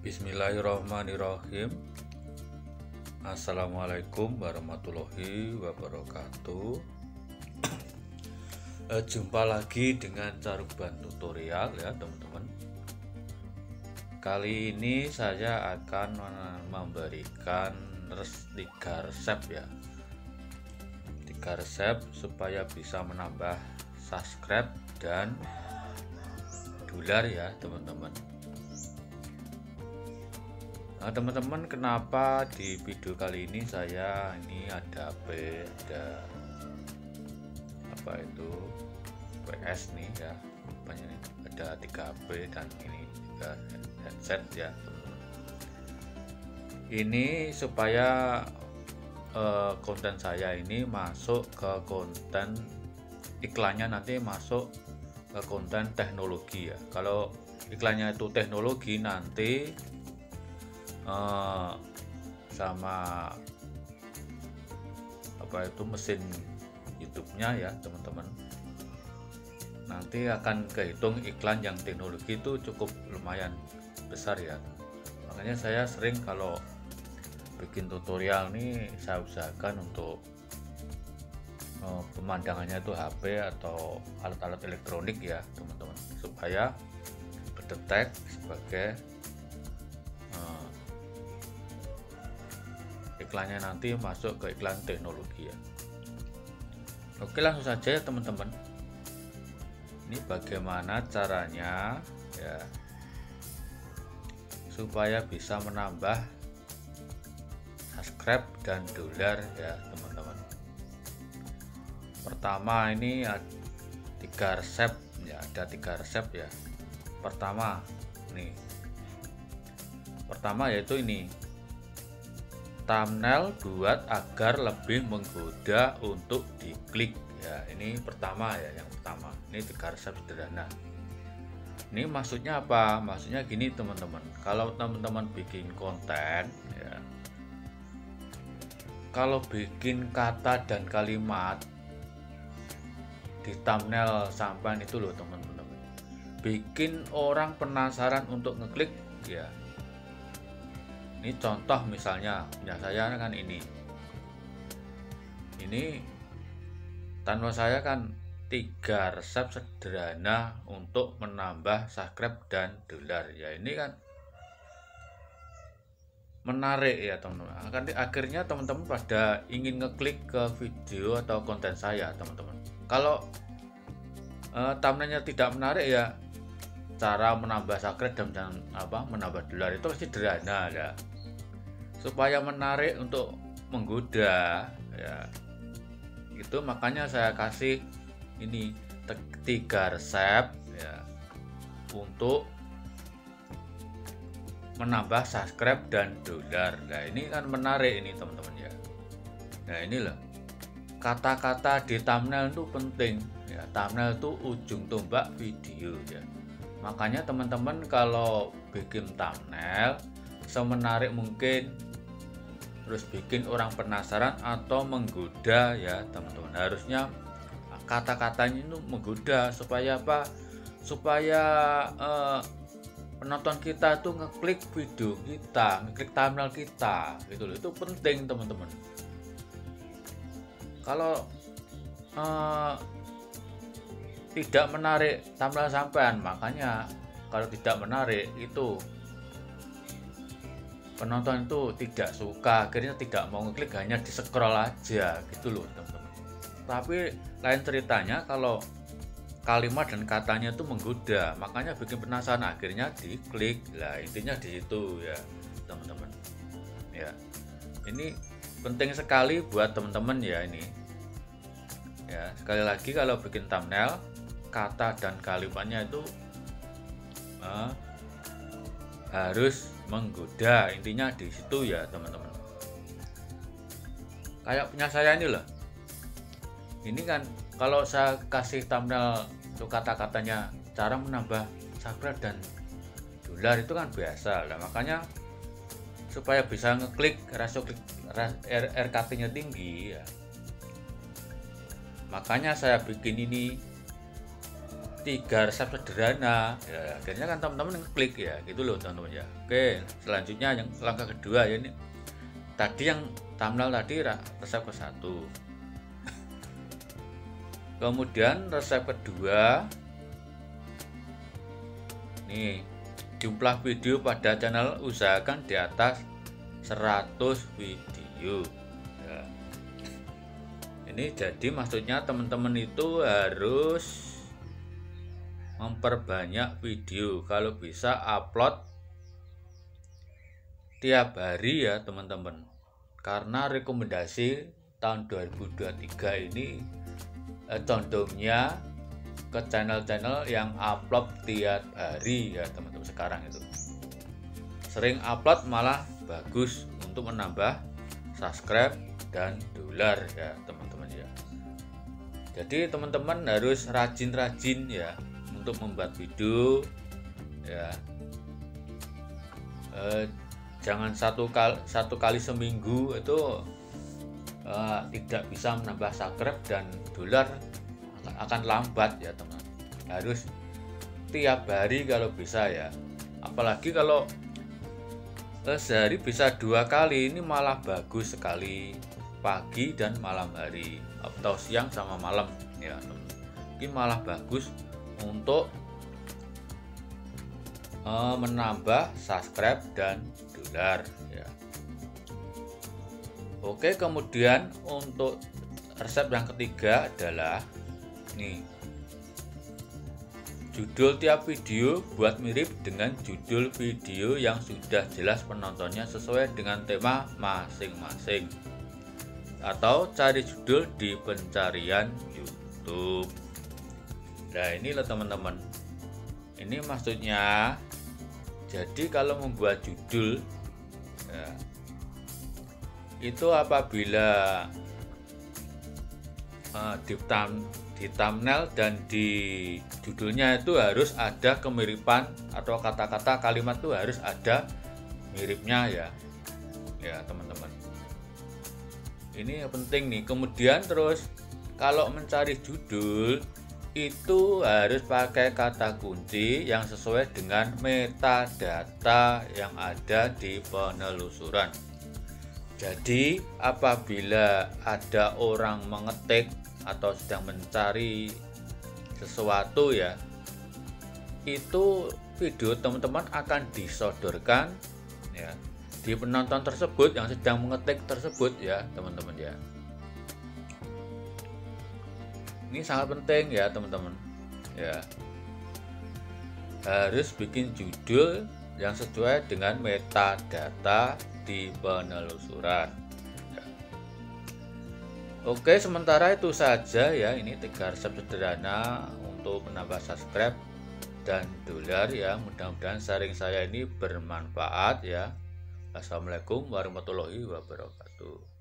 Bismillahirrahmanirrahim. Assalamualaikum warahmatullahi wabarakatuh. Jumpa lagi dengan Caruban Tutorial ya teman-teman. Kali ini saya akan memberikan 3 resep ya, 3 resep supaya bisa menambah subscribe dan dolar ya teman-teman. Nah teman-teman, kenapa di video kali ini saya ada PS nih ya, ada 3 HP dan ini juga headset ya teman-teman. Ini supaya konten saya ini masuk ke konten iklannya, nanti masuk ke konten teknologi ya. Kalau iklannya itu teknologi, nanti sama mesin YouTube-nya ya teman-teman, nanti akan kehitung iklan yang teknologi itu cukup lumayan besar ya. Makanya saya sering kalau bikin tutorial nih, saya usahakan untuk pemandangannya itu HP atau alat-alat elektronik ya teman-teman, supaya kedetek sebagai iklannya nanti masuk ke iklan teknologi ya. Oke, langsung saja ya teman-teman. Ini bagaimana caranya ya supaya bisa menambah subscribe dan dolar ya teman-teman. Pertama, ini ada 3 resep ya, ada 3 resep ya. Pertama yaitu ini, thumbnail buat agar lebih menggoda untuk diklik ya. Ini pertama ya, yang pertama. Ini 3 resep sederhana. Ini maksudnya apa? Maksudnya gini teman-teman, kalau teman-teman bikin konten ya, kalau bikin kata dan kalimat di thumbnail sampai itu loh teman-teman, bikin orang penasaran untuk ngeklik ya. Ini contoh misalnya punya saya kan, ini tanpa saya kan 3 resep sederhana untuk menambah subscribe dan dolar ya. Ini kan menarik ya teman-teman. Akhirnya teman-teman pada ingin ngeklik ke video atau konten saya teman-teman. Kalau thumbnailnya tidak menarik ya, cara menambah subscribe dan menambah dolar itu pasti sederhana ya. Supaya menarik untuk menggoda ya, itu makanya saya kasih ini 3 resep ya untuk menambah subscribe dan dolar. Nah ini kan menarik ini teman-teman ya. Nah inilah kata-kata di thumbnail itu penting ya. Thumbnail itu ujung tombak video ya. Makanya teman-teman kalau bikin thumbnail semenarik mungkin, terus bikin orang penasaran atau menggoda ya teman-teman. Harusnya kata-katanya itu menggoda, supaya apa? Supaya penonton kita tuh ngeklik video kita, ngeklik thumbnail kita gitu loh. Itu penting teman-teman. Kalau tidak menarik thumbnail sampean, makanya kalau tidak menarik itu penonton itu tidak suka, akhirnya tidak mau ngeklik, hanya di scroll aja gitu loh teman-teman. Tapi lain ceritanya kalau kalimat dan katanya itu menggoda, makanya bikin penasaran, akhirnya diklik. Lah intinya di situ ya teman-teman ya. Ini penting sekali buat teman-teman ya. Ini ya, sekali lagi, kalau bikin thumbnail, kata dan kalimatnya itu harus menggoda, intinya di situ ya teman-teman. Kayak punya saya ini loh, ini kan kalau saya kasih thumbnail untuk kata-katanya cara menambah subscribe dan dolar itu kan biasa lah. Makanya supaya bisa ngeklik, rasio klik RKT-nya tinggi ya, makanya saya bikin ini 3 resep sederhana ya, akhirnya kan teman-teman klik ya, gitu loh teman-teman ya. Oke, selanjutnya yang langkah kedua ya, ini tadi yang thumbnail tadi resep ke-1, kemudian resep kedua nih, jumlah video pada channel usahakan di atas 100 video ya. Ini jadi maksudnya teman-teman itu harus memperbanyak video, kalau bisa upload tiap hari ya teman-teman, karena rekomendasi tahun 2023 ini condongnya ke channel-channel yang upload tiap hari ya teman-teman. Sekarang itu sering upload malah bagus untuk menambah subscribe dan dolar ya teman-teman ya. Jadi teman-teman harus rajin-rajin ya untuk membuat video ya. Jangan satu kali seminggu itu tidak bisa menambah subscribe dan dolar, akan lambat ya teman. Harus tiap hari kalau bisa ya, apalagi kalau sehari bisa 2 kali, ini malah bagus sekali, pagi dan malam hari atau siang sama malam ya teman. Ini malah bagus untuk menambah subscribe dan dolar ya. Oke, kemudian untuk resep yang ketiga adalah nih, judul tiap video buat mirip dengan judul video yang sudah jelas penontonnya sesuai dengan tema masing-masing, atau cari judul di pencarian YouTube. Nah ini loh teman-teman, ini maksudnya jadi kalau membuat judul ya, itu apabila di thumbnail dan di judulnya itu harus ada kemiripan, atau kata-kata kalimat itu harus ada miripnya ya teman-teman. Ini penting nih. Kemudian terus kalau mencari judul itu harus pakai kata kunci yang sesuai dengan metadata yang ada di penelusuran. Jadi apabila ada orang mengetik atau sedang mencari sesuatu ya, itu video teman-teman akan disodorkan ya di penonton tersebut yang sedang mengetik tersebut ya teman-teman ya. Ini sangat penting ya teman-teman ya, harus bikin judul yang sesuai dengan metadata di penelusuran ya. Oke, sementara itu saja ya, ini 3 resep sederhana untuk menambah subscribe dan dolar ya. Mudah-mudahan sharing saya ini bermanfaat ya. Assalamualaikum warahmatullahi wabarakatuh.